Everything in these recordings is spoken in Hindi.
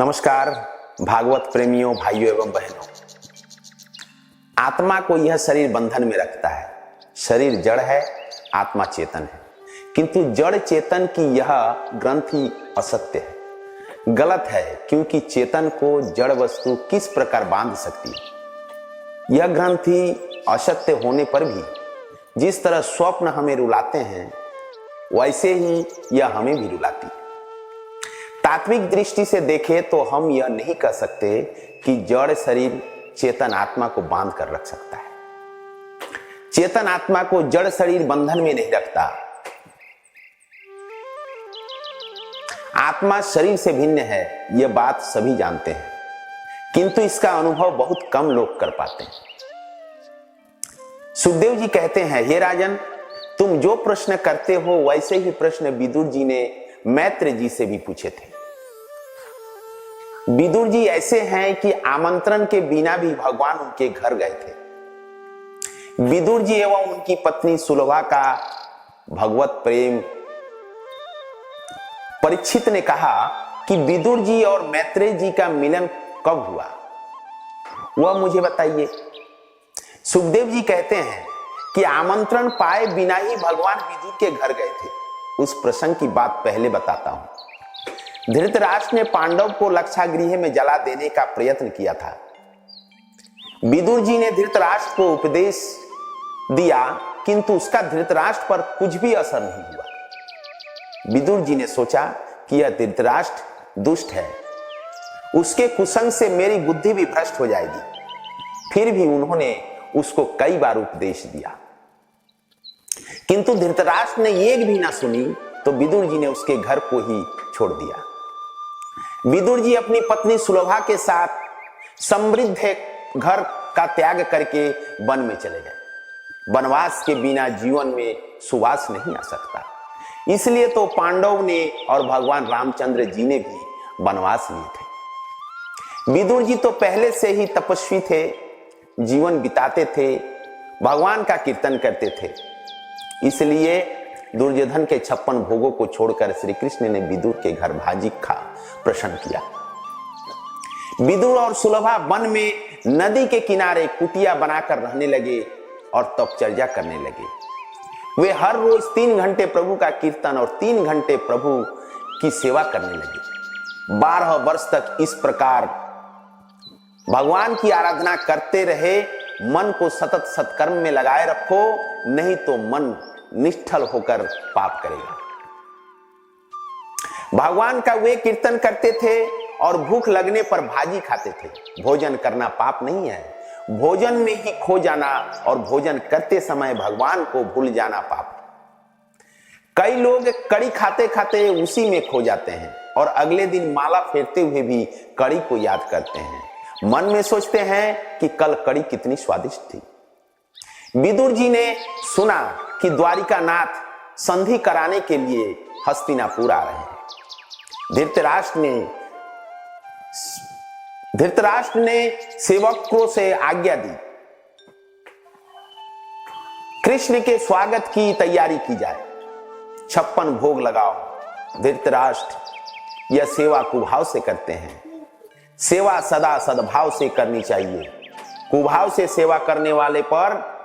नमस्कार भागवत प्रेमियों, भाइयों एवं बहनों। आत्मा को यह शरीर बंधन में रखता है। शरीर जड़ है, आत्मा चेतन है, किंतु जड़ चेतन की यह ग्रंथि असत्य है, गलत है, क्योंकि चेतन को जड़ वस्तु किस प्रकार बांध सकती है। यह ग्रंथि असत्य होने पर भी जिस तरह स्वप्न हमें रुलाते हैं, वैसे ही यह हमें भी रुलाती है। तात्विक दृष्टि से देखें तो हम यह नहीं कह सकते कि जड़ शरीर चेतन आत्मा को बांध कर रख सकता है। चेतन आत्मा को जड़ शरीर बंधन में नहीं रखता। आत्मा शरीर से भिन्न है, यह बात सभी जानते हैं, किंतु इसका अनुभव बहुत कम लोग कर पाते हैं। सुखदेव जी कहते हैं, हे राजन, तुम जो प्रश्न करते हो वैसे ही प्रश्न विदुर जी ने मैत्र जी से भी पूछे थे। विदुर जी ऐसे हैं कि आमंत्रण के बिना भी भगवान उनके घर गए थे। विदुर जी एवं उनकी पत्नी सुलभा का भगवत प्रेम परीक्षित ने कहा कि विदुर जी और मैत्रेय जी का मिलन कब हुआ, वह मुझे बताइए। सुखदेव जी कहते हैं कि आमंत्रण पाए बिना ही भगवान विदुर के घर गए थे। उस प्रसंग की बात पहले बताता हूं। धृतराष्ट्र ने पांडव को लक्षागृह में जला देने का प्रयत्न किया था। विदुर जी ने धृतराष्ट्र को उपदेश दिया, किंतु उसका धृतराष्ट्र पर कुछ भी असर नहीं हुआ। विदुर जी ने सोचा कि यह धृतराष्ट्र दुष्ट है, उसके कुसंग से मेरी बुद्धि भी भ्रष्ट हो जाएगी। फिर भी उन्होंने उसको कई बार उपदेश दिया, किंतु धृतराष्ट्र ने एक भी ना सुनी, तो विदुर जी ने उसके घर को ही छोड़ दिया। विदुर जी अपनी पत्नी सुलभा के साथ समृद्ध घर का त्याग करके वन में चले गए। वनवास के बिना जीवन में सुवास नहीं आ सकता, इसलिए तो पांडव ने और भगवान रामचंद्र जी ने भी वनवास लिए थे। विदुर जी तो पहले से ही तपस्वी थे, जीवन बिताते थे, भगवान का कीर्तन करते थे। इसलिए दुर्योधन के 56 भोगों को छोड़कर श्री कृष्ण ने विदुर के घर भाजी खा प्रसन्न किया। विदुर और सुलभा वन में नदी के किनारे कुटिया बनाकर रहने लगे और तपचर्या करने लगे। वे हर रोज 3 घंटे प्रभु का कीर्तन और 3 घंटे प्रभु की सेवा करने लगे। 12 वर्ष तक इस प्रकार भगवान की आराधना करते रहे। मन को सतत सत्कर्म में लगाए रखो, नहीं तो मन निष्ठल होकर पाप करेगा। भगवान का वे कीर्तन करते थे और भूख लगने पर भाजी खाते थे। भोजन करना पाप नहीं है, भोजन में ही खो जाना और भोजन करते समय भगवान को भूल जाना पाप है। कई लोग कड़ी खाते खाते उसी में खो जाते हैं और अगले दिन माला फेरते हुए भी कड़ी को याद करते हैं। मन में सोचते हैं कि कल कड़ी कितनी स्वादिष्ट थी। विदुर जी ने सुना कि द्वारिकानाथ संधि कराने के लिए हस्तिनापुर आ रहे हैं। धृतराष्ट्र ने सेवकों से आज्ञा दी, कृष्ण के स्वागत की तैयारी की जाए, 56 भोग लगाओ। धृतराष्ट्र यह सेवा कुभाव से करते हैं। सेवा सदा सद्भाव से करनी चाहिए। कुभाव से सेवा करने वाले पर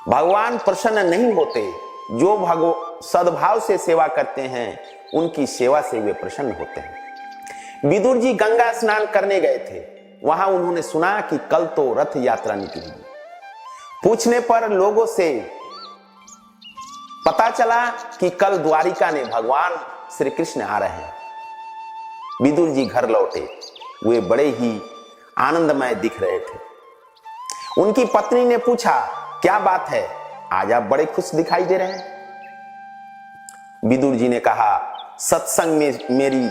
भगवान प्रसन्न नहीं होते। जो सद्भाव से सेवा करते हैं, उनकी सेवा से वे प्रसन्न होते हैं। विदुर जी गंगा स्नान करने गए थे। वहां उन्होंने सुना कि कल तो रथ यात्रा निकलेगी। पूछने पर लोगों से पता चला कि कल द्वारिका ने भगवान श्री कृष्ण आ रहे हैं। विदुर जी घर लौटे। वे बड़े ही आनंदमय दिख रहे थे। उनकी पत्नी ने पूछा, क्या बात है, आज आप बड़े खुश दिखाई दे रहे हैं। विदुर जी ने कहा, सत्संग में मेरी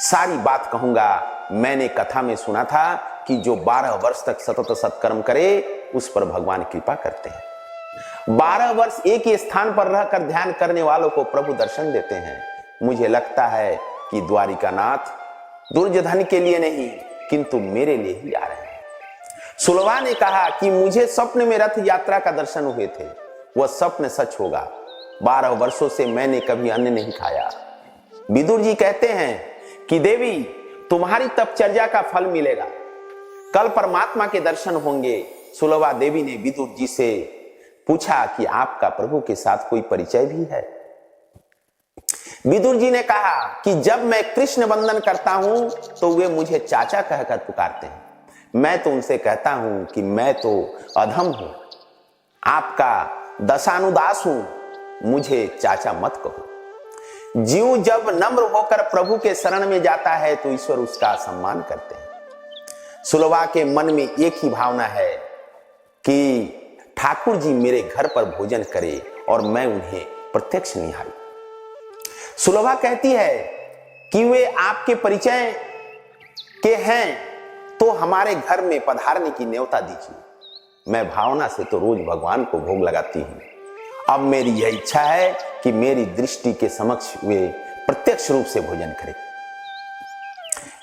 सारी बात कहूंगा। मैंने कथा में सुना था कि जो 12 वर्ष तक सतत सत्कर्म करे, उस पर भगवान कृपा करते हैं। 12 वर्ष एक ही स्थान पर रहकर ध्यान करने वालों को प्रभु दर्शन देते हैं। मुझे लगता है कि द्वारिकानाथ दुर्योधन के लिए नहीं, किंतु मेरे लिए ही आ रहे हैं। सुलभा ने कहा कि मुझे स्वप्न में रथ यात्रा का दर्शन हुए थे, वह स्वप्न सच होगा। 12 वर्षों से मैंने कभी अन्न नहीं खाया। विदुर जी कहते हैं कि देवी तुम्हारी तपचर्या का फल मिलेगा, कल परमात्मा के दर्शन होंगे। सुलभा देवी ने विदुर जी से पूछा कि आपका प्रभु के साथ कोई परिचय भी है? विदुर जी ने कहा कि जब मैं कृष्ण वंदन करता हूं तो वे मुझे चाचा कहकर पुकारते हैं। मैं तो उनसे कहता हूं कि मैं तो अधम हूं, आपका दशानुदास हूं, मुझे चाचा मत कहो। जीव जब नम्र होकर प्रभु के शरण में जाता है तो ईश्वर उसका सम्मान करते हैं। सुलभा के मन में एक ही भावना है कि ठाकुर जी मेरे घर पर भोजन करे और मैं उन्हें प्रत्यक्ष निहारूं। सुलभा कहती है कि वे आपके परिचय के हैं तो हमारे घर में पधारने की न्योता दीजिए। मैं भावना से तो रोज भगवान को भोग लगाती हूं, अब मेरी यह इच्छा है कि मेरी दृष्टि के समक्ष वे प्रत्यक्ष रूप से भोजन करें।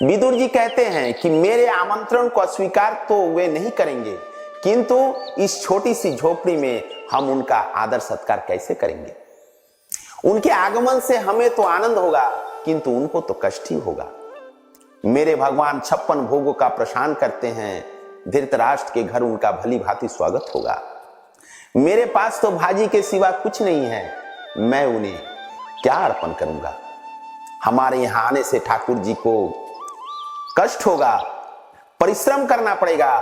विदुर जी कहते हैं कि मेरे आमंत्रण को अस्वीकार तो वे नहीं करेंगे, किंतु इस छोटी सी झोपड़ी में हम उनका आदर सत्कार कैसे करेंगे? उनके आगमन से हमें तो आनंद होगा, किंतु उनको तो कष्ट ही होगा। मेरे भगवान 56 भोगों का प्रशान करते हैं, धृतराष्ट्र के घर उनका भली भांति स्वागत होगा। मेरे पास तो भाजी के सिवा कुछ नहीं है, मैं उन्हें क्या अर्पण करूंगा? हमारे यहां आने से ठाकुर जी को कष्ट होगा, परिश्रम करना पड़ेगा।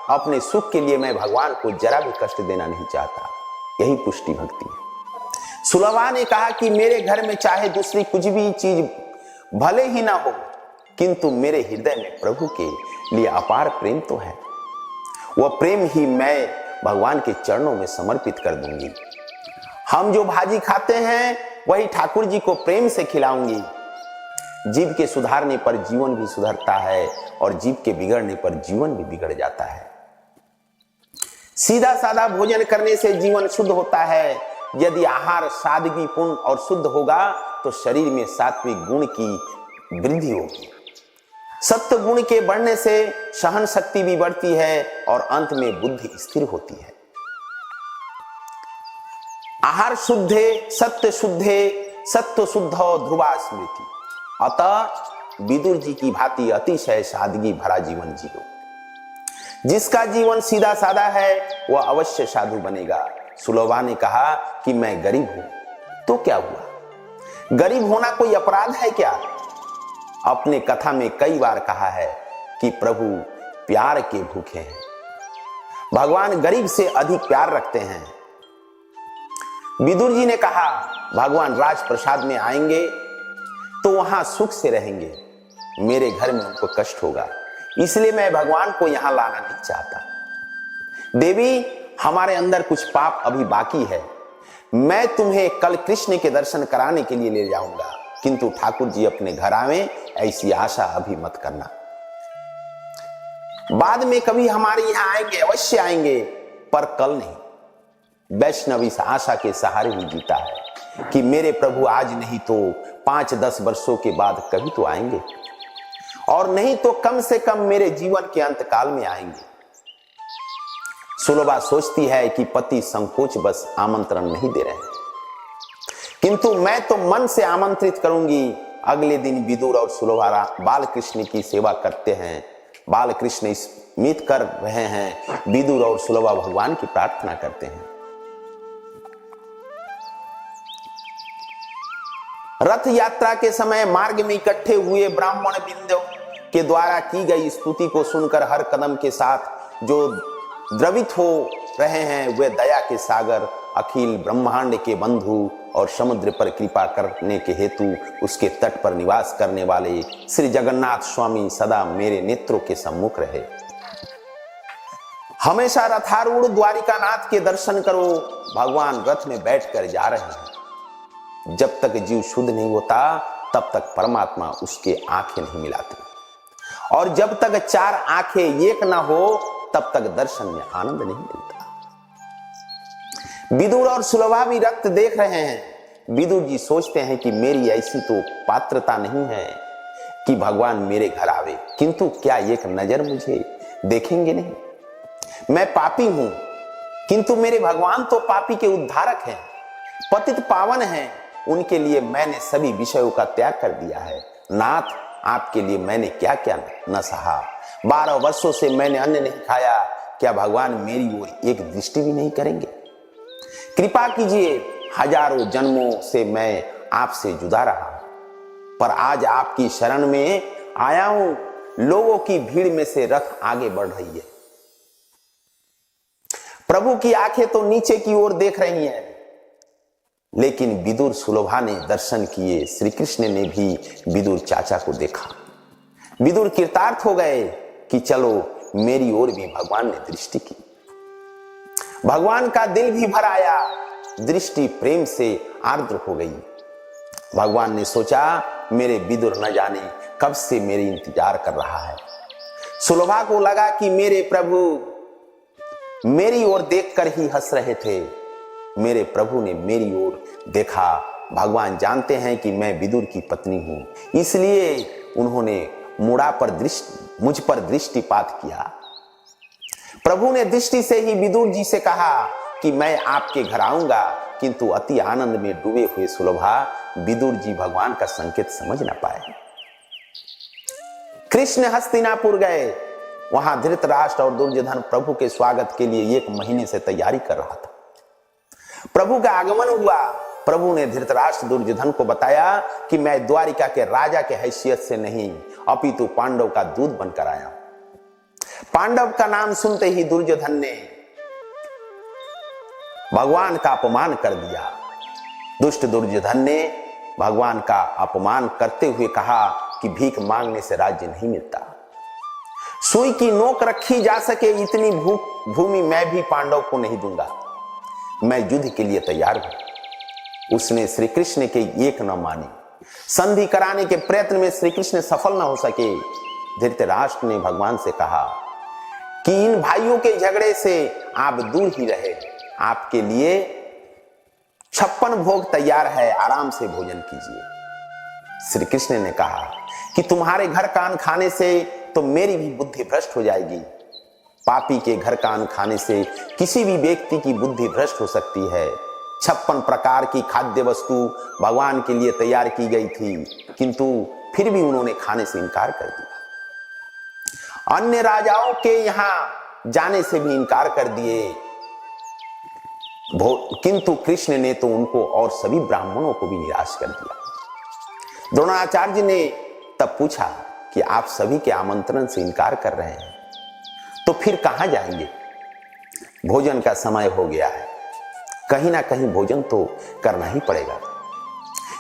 अपने सुख के लिए मैं भगवान को जरा भी कष्ट देना नहीं चाहता। यही पुष्टि भक्ति है। सुलभा ने कहा कि मेरे घर में चाहे दूसरी कुछ भी चीज भले ही ना हो, किंतु मेरे हृदय में प्रभु के लिए अपार प्रेम तो है। वह प्रेम ही मैं भगवान के चरणों में समर्पित कर दूंगी। हम जो भाजी खाते हैं वही ठाकुर जी को प्रेम से खिलाऊंगी। जीव के सुधारने पर जीवन भी सुधरता है और जीव के बिगड़ने पर जीवन भी बिगड़ जाता है। सीधा साधा भोजन करने से जीवन शुद्ध होता है। यदि आहार सादगी पूर्ण और शुद्ध होगा तो शरीर में सात्विक गुण की वृद्धि होगी। सत्य गुण के बढ़ने से सहन शक्ति भी बढ़ती है और अंत में बुद्धि स्थिर होती है। आहार शुद्धे सत्य शुद्धे सत्व शुद्ध ध्रुवा स्मृति। अतः विदुर जी की भांति अतिशय सादगी भरा जीवन जियो। जिसका जीवन सीधा साधा है वह अवश्य साधु बनेगा। सुलभा ने कहा कि मैं गरीब हूं, तो क्या हुआ? गरीब होना कोई अपराध है क्या? अपने कथा में कई बार कहा है कि प्रभु प्यार के भूखे हैं। भगवान गरीब से अधिक प्यार रखते हैं। विदुर जी ने कहा भगवान राजप्रसाद में आएंगे तो वहां सुख से रहेंगे, मेरे घर में उनको कष्ट होगा, इसलिए मैं भगवान को यहां लाना नहीं चाहता। देवी हमारे अंदर कुछ पाप अभी बाकी है, मैं तुम्हें कल कृष्ण के दर्शन कराने के लिए ले जाऊंगा, किंतु ठाकुर जी अपने घर आवे ऐसी आशा अभी मत करना। बाद में कभी हमारे यहां आएंगे, अवश्य आएंगे, पर कल नहीं। वैष्णव इस आशा के सहारे ही जीता है कि मेरे प्रभु आज नहीं तो 5-10 वर्षों के बाद कभी तो आएंगे, और नहीं तो कम से कम मेरे जीवन के अंत काल में आएंगे। सुलभा सोचती है कि पति संकोच बस आमंत्रण नहीं दे रहे हैं, किंतु मैं तो मन से आमंत्रित करूंगी। अगले दिन विदुर और सुलभा बाल कृष्ण की सेवा करते हैं। बाल कृष्ण स्मित कर रहे हैं, विदुर और सुलभा भगवान की प्रार्थना करते हैं। रथ यात्रा के समय मार्ग में इकट्ठे हुए ब्राह्मण बिंदु के द्वारा की गई स्तुति को सुनकर हर कदम के साथ जो द्रवित हो रहे हैं वे दया के सागर अखिल ब्रह्मांड के बंधु और समुद्र पर कृपा करने के हेतु उसके तट पर निवास करने वाले श्री जगन्नाथ स्वामी सदा मेरे नेत्रों के सम्मुख रहे। हमेशा रथारूढ़ द्वारिकानाथ के दर्शन करो। भगवान रथ में बैठकर जा रहे हैं। जब तक जीव शुद्ध नहीं होता तब तक परमात्मा उसके आंखें नहीं मिलाते, और जब तक 4 आंखें एक ना हो तब तक दर्शन में आनंद नहीं मिलता। विदुर और सुलभा भी रक्त देख रहे हैं। विदुर जी सोचते हैं कि मेरी ऐसी तो पात्रता नहीं है कि भगवान मेरे घर आवे, किंतु क्या एक नजर मुझे देखेंगे नहीं? मैं पापी हूं, किंतु मेरे भगवान तो पापी के उद्धारक हैं, पतित पावन हैं। उनके लिए मैंने सभी विषयों का त्याग कर दिया है। नाथ आपके लिए मैंने क्या क्या न सहा। 12 वर्षों से मैंने अन्न नहीं खाया, क्या भगवान मेरी ओर एक दृष्टि भी नहीं करेंगे? कृपा कीजिए, हजारों जन्मों से मैं आपसे जुदा रहा हूं, पर आज आपकी शरण में आया हूं। लोगों की भीड़ में से रथ आगे बढ़ रही है। प्रभु की आंखें तो नीचे की ओर देख रही हैं, लेकिन विदुर सुलभा ने दर्शन किए। श्री कृष्ण ने भी विदुर चाचा को देखा। विदुर कृतार्थ हो गए कि चलो मेरी ओर भी भगवान ने दृष्टि की। भगवान का दिल भी भर आया, दृष्टि प्रेम से आर्द्र हो गई। भगवान ने सोचा, मेरे विदुर न जाने कब से मेरी इंतजार कर रहा है। सुलभा को लगा कि मेरे प्रभु मेरी ओर देखकर ही हंस रहे थे। मेरे प्रभु ने मेरी ओर देखा। भगवान जानते हैं कि मैं विदुर की पत्नी हूं, इसलिए उन्होंने मुझ पर दृष्टिपात किया। प्रभु ने दृष्टि से ही विदुर जी से कहा कि मैं आपके घर आऊंगा, किंतु अति आनंद में डूबे हुए सुलभा विदुर जी भगवान का संकेत समझ ना पाए। कृष्ण हस्तिनापुर गए। वहां धृतराष्ट्र और दुर्योधन प्रभु के स्वागत के लिए 1 महीने से तैयारी कर रहा था। प्रभु का आगमन हुआ। प्रभु ने धृतराष्ट्र दुर्योधन को बताया कि मैं द्वारिका के राजा के हैसियत से नहीं, अपितु पांडव का दूत बनकर आया हूं। पांडव का नाम सुनते ही दुर्योधन ने भगवान का अपमान कर दिया। दुष्ट दुर्योधन ने भगवान का अपमान करते हुए कहा कि भीख मांगने से राज्य नहीं मिलता। सुई की नोक रखी जा सके इतनी भूमि मैं भी पांडव को नहीं दूंगा। मैं युद्ध के लिए तैयार हूं। उसने श्री कृष्ण के एक न मानी। संधि कराने के प्रयत्न में श्री कृष्ण सफल न हो सके। धृतराष्ट्र ने भगवान से कहा कि इन भाइयों के झगड़े से आप दूर ही रहे। आपके लिए 56 भोग तैयार है, आराम से भोजन कीजिए। श्री कृष्ण ने कहा कि तुम्हारे घर का अन्न खाने से तो मेरी भी बुद्धि भ्रष्ट हो जाएगी। पापी के घर का अन्न खाने से किसी भी व्यक्ति की बुद्धि भ्रष्ट हो सकती है। 56 प्रकार की खाद्य वस्तु भगवान के लिए तैयार की गई थी, किंतु फिर भी उन्होंने खाने से इनकार कर दिया। अन्य राजाओं के यहां जाने से भी इनकार कर दिए, किंतु कृष्ण ने तो उनको और सभी ब्राह्मणों को भी निराश कर दिया। द्रोणाचार्य ने तब पूछा कि आप सभी के आमंत्रण से इनकार कर रहे हैं, तो फिर कहां जाएंगे? भोजन का समय हो गया है, कहीं ना कहीं भोजन तो करना ही पड़ेगा।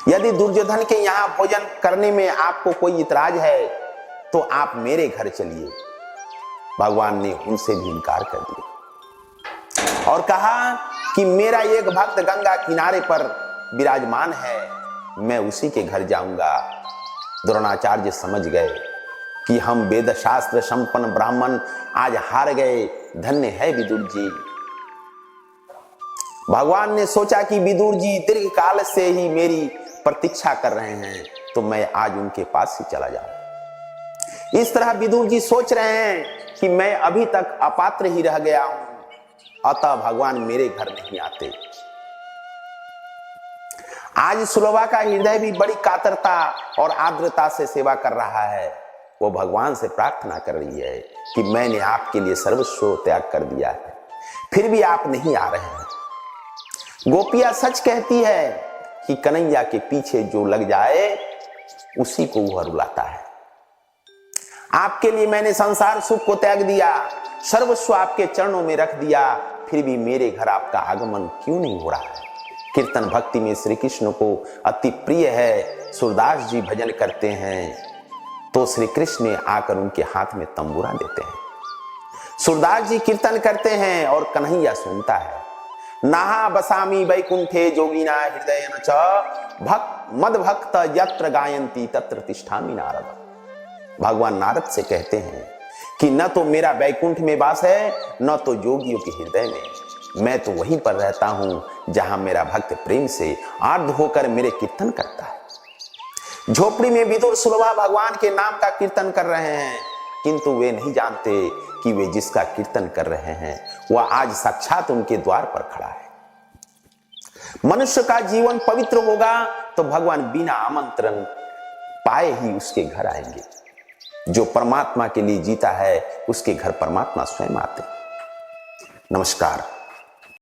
यदि दुर्योधन के यहां भोजन करने में आपको कोई इतराज है तो आप मेरे घर चलिए। भगवान ने उनसे भी इनकार कर दिया और कहा कि मेरा एक भक्त गंगा किनारे पर विराजमान है, मैं उसी के घर जाऊंगा। द्रोणाचार्य समझ गए कि हम वेद शास्त्र संपन्न ब्राह्मण आज हार गए। धन्य है विदुर जी। भगवान ने सोचा कि विदुर जी दीर्घ काल से ही मेरी प्रतीक्षा कर रहे हैं, तो मैं आज उनके पास ही चला जाऊं। इस तरह विदुर जी सोच रहे हैं कि मैं अभी तक अपात्र ही रह गया हूं, अतः भगवान मेरे घर नहीं आते। आज सुलभा का हृदय भी बड़ी कातरता और आर्द्रता से सेवा कर रहा है। वो भगवान से प्रार्थना कर रही है कि मैंने आपके लिए सर्वस्व त्याग कर दिया है, फिर भी आप नहीं आ रहे हैं। गोपियां सच कहती है कि कन्हैया के पीछे जो लग जाए उसी को वह रुलाता है। आपके लिए मैंने संसार सुख को त्याग दिया, सर्वस्व आपके चरणों में रख दिया, फिर भी मेरे घर आपका आगमन क्यों नहीं हो रहा है? कीर्तन भक्ति में श्री कृष्ण को अति प्रिय है। सूरदास जी भजन करते हैं तो श्री कृष्ण आकर उनके हाथ में तंबूरा देते हैं। सूरदास जी कीर्तन करते हैं और कन्हैया सुनता है। नाहा बसामी वैकुंठे जोगिना हृदय न च मद भक्त यत्र गायंती तत्र तिष्ठामि नारद। भगवान नारद से कहते हैं कि न तो मेरा वैकुंठ में वास है, न तो जोगियों के हृदय में। मैं तो वहीं पर रहता हूं जहां मेरा भक्त प्रेम से आर्द्र होकर मेरे कीर्तन करता है। झोपड़ी में विदुर सुलभा भगवान के नाम का कीर्तन कर रहे हैं, किंतु वे नहीं जानते कि वे जिसका कीर्तन कर रहे हैं वह आज साक्षात उनके द्वार पर खड़ा है। मनुष्य का जीवन पवित्र होगा तो भगवान बिना आमंत्रण पाए ही उसके घर आएंगे। जो परमात्मा के लिए जीता है उसके घर परमात्मा स्वयं आते हैं। नमस्कार।